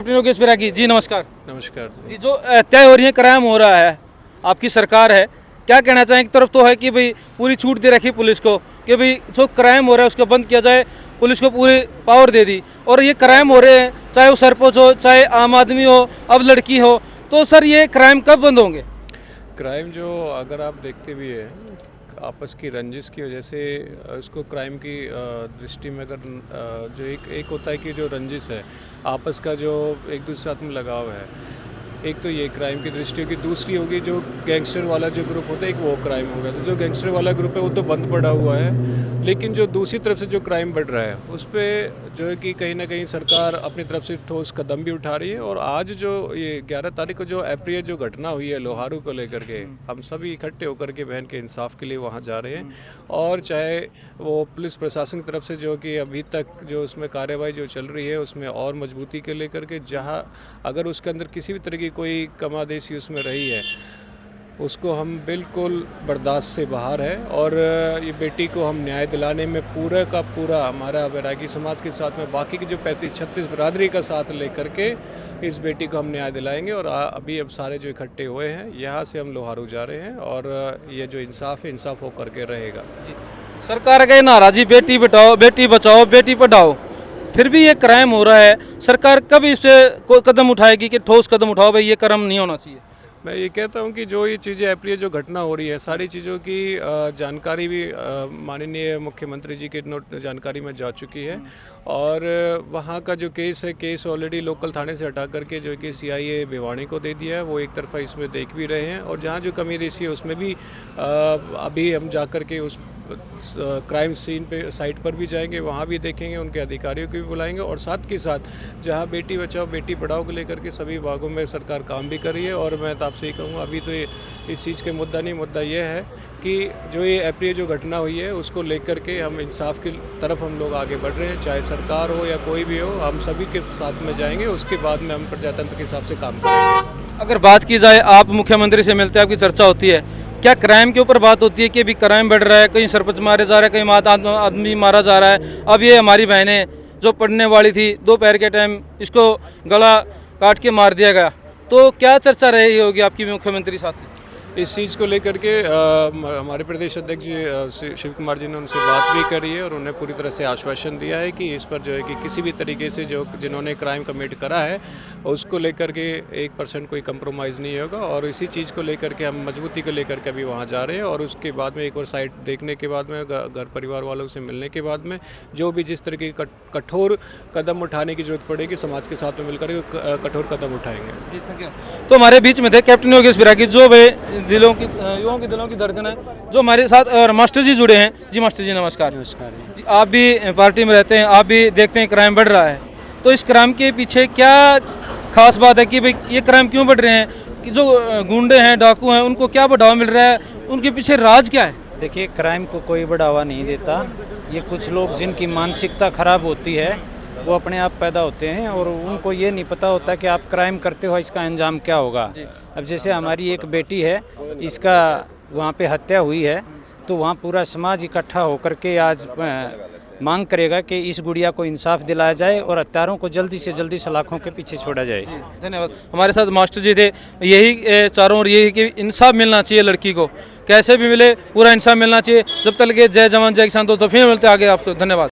Captain Yogesh बैरागी जी, नमस्कार। नमस्कार जी, जो तय हो रही है, क्राइम हो रहा है, आपकी सरकार है, क्या कहना चाहें? एक तरफ तो है कि भाई पूरी छूट दे रखी पुलिस को कि भाई जो क्राइम हो रहा है उसको बंद किया जाए, पुलिस को पूरी पावर दे दी, और ये क्राइम हो रहे हैं, चाहे वो सरपंच हो, चाहे आम आदमी हो, अब लड़की हो, तो सर ये क्राइम कब बंद होंगे? क्राइम जो अगर आप देखते भी है आपस की रंजिश की वजह से इसको क्राइम की दृष्टि में अगर जो एक होता है कि जो रंजिश है आपस का जो एक दूसरे साथ में लगाव है, एक तो ये क्राइम की दृष्टि होगी। दूसरी होगी जो गैंगस्टर वाला जो ग्रुप होता है, एक वो क्राइम होगा। तो जो गैंगस्टर वाला ग्रुप है वो तो बंद पड़ा हुआ है, लेकिन जो दूसरी तरफ से जो क्राइम बढ़ रहा है उस पर जो है कि कहीं ना कहीं सरकार अपनी तरफ से ठोस कदम भी उठा रही है। और आज जो ये 11 तारीख को जो अप्रिय जो घटना हुई है लोहारू को लेकर के, हम सभी इकट्ठे होकर के बहन के इंसाफ के लिए वहाँ जा रहे हैं। और चाहे वो पुलिस प्रशासन की तरफ से जो कि अभी तक जो उसमें कार्रवाई जो चल रही है उसमें और मजबूती के लेकर के, जहाँ अगर उसके अंदर किसी भी तरह की कोई कमादेशी उसमें रही है उसको हम बिल्कुल बर्दाश्त से बाहर है। और ये बेटी को हम न्याय दिलाने में पूरा का पूरा हमारा बैरागी समाज के साथ में बाकी की जो 35-36 बरादरी का साथ लेकर के इस बेटी को हम न्याय दिलाएंगे। और अभी अब सारे जो इकट्ठे हुए हैं यहाँ से हम लोहारू जा रहे हैं, और ये जो इंसाफ है इंसाफ हो करके रहेगा। सरकार का ये नारा जी, बेटी बचाओ, बेटी बचाओ, बेटी पढ़ाओ, फिर भी ये क्राइम हो रहा है, सरकार कब इस पे कोई कदम उठाएगी कि ठोस कदम उठाओ भाई ये कर्म नहीं होना चाहिए? मैं ये कहता हूँ कि जो ये चीज़ें अप्रिय जो घटना हो रही है सारी चीज़ों की जानकारी भी माननीय मुख्यमंत्री जी के जानकारी में जा चुकी है। और वहाँ का जो केस है, केस ऑलरेडी लोकल थाने से हटा करके जो कि सीआईए भिवानी को दे दिया है, वो एक तरफा इसमें देख भी रहे हैं। और जहाँ जो कमी रेसी है उसमें भी अभी हम जा कर के उस क्राइम सीन पे साइट पर भी जाएंगे, वहाँ भी देखेंगे, उनके अधिकारियों को भी बुलाएंगे। और साथ के साथ जहाँ बेटी बचाओ बेटी पढ़ाओ को लेकर के सभी भागों में सरकार काम भी कर रही है। और मैं तो आपसे ही कहूँगा, अभी तो ये इस चीज़ के मुद्दा नहीं, मुद्दा ये है कि जो ये अप्रिय जो घटना हुई है उसको लेकर के हम इंसाफ की तरफ हम लोग आगे बढ़ रहे हैं। चाहे सरकार हो या कोई भी हो, हम सभी के साथ में जाएंगे, उसके बाद में हम प्रजातंत्र के हिसाब से काम करेंगे। अगर बात की जाए, आप मुख्यमंत्री से मिलते हैं, आपकी चर्चा होती है, क्या क्राइम के ऊपर बात होती है कि अभी क्राइम बढ़ रहा है, कहीं सरपंच मारे जा रहे हैं, कहीं आदमी मारा जा रहा है, अब ये हमारी बहनें जो पढ़ने वाली थी दोपहर के टाइम इसको गला काट के मार दिया गया, तो क्या चर्चा रही होगी आपकी मुख्यमंत्री साथ से? इस चीज़ को लेकर के हमारे प्रदेश अध्यक्ष जी शिव कुमार जी ने उनसे बात भी करी है और उन्हें पूरी तरह से आश्वासन दिया है कि इस पर जो है कि किसी भी तरीके से जो जिन्होंने क्राइम कमिट करा है उसको लेकर के 1% कोई कंप्रोमाइज़ नहीं होगा। और इसी चीज़ को लेकर के हम मजबूती को लेकर के अभी वहाँ जा रहे हैं। और उसके बाद में एक बार साइट देखने के बाद में, घर परिवार वालों से मिलने के बाद में, जो भी जिस तरीके की कठोर कदम उठाने की जरूरत पड़ेगी समाज के साथ में मिलकर कठोर कदम उठाएंगे। तो हमारे बीच में थे कैप्टन योगेश बैरागी, जो दिलों की युवाओं की दिलों की धड़कन है, जो हमारे साथ, और मास्टर जी जुड़े हैं। जी मास्टर जी, नमस्कार। नमस्कार जी, आप भी पार्टी में रहते हैं, आप भी देखते हैं क्राइम बढ़ रहा है, तो इस क्राइम के पीछे क्या खास बात है कि भाई ये क्राइम क्यों बढ़ रहे हैं, कि जो गुंडे हैं, डाकू हैं, उनको क्या बढ़ावा मिल रहा है, उनके पीछे राज क्या है? देखिए, क्राइम को कोई बढ़ावा नहीं देता। ये कुछ लोग जिनकी मानसिकता खराब होती है वो अपने आप पैदा होते हैं और उनको ये नहीं पता होता कि आप क्राइम करते हो इसका अंजाम क्या होगा। अब जैसे हमारी एक बेटी है, इसका वहाँ पे हत्या हुई है, तो वहाँ पूरा समाज इकट्ठा होकर के आज मांग करेगा कि इस गुड़िया को इंसाफ दिलाया जाए और हत्यारों को जल्दी से जल्दी सलाखों के पीछे छोड़ा जाए। धन्यवाद। हमारे साथ मास्टर जी थे, यही चारों ओर यही कि इंसाफ मिलना चाहिए, लड़की को कैसे भी मिले पूरा इंसाफ मिलना चाहिए। जब तक जय जवान जय किसान, तो फिर मिलते आगे आपको। धन्यवाद।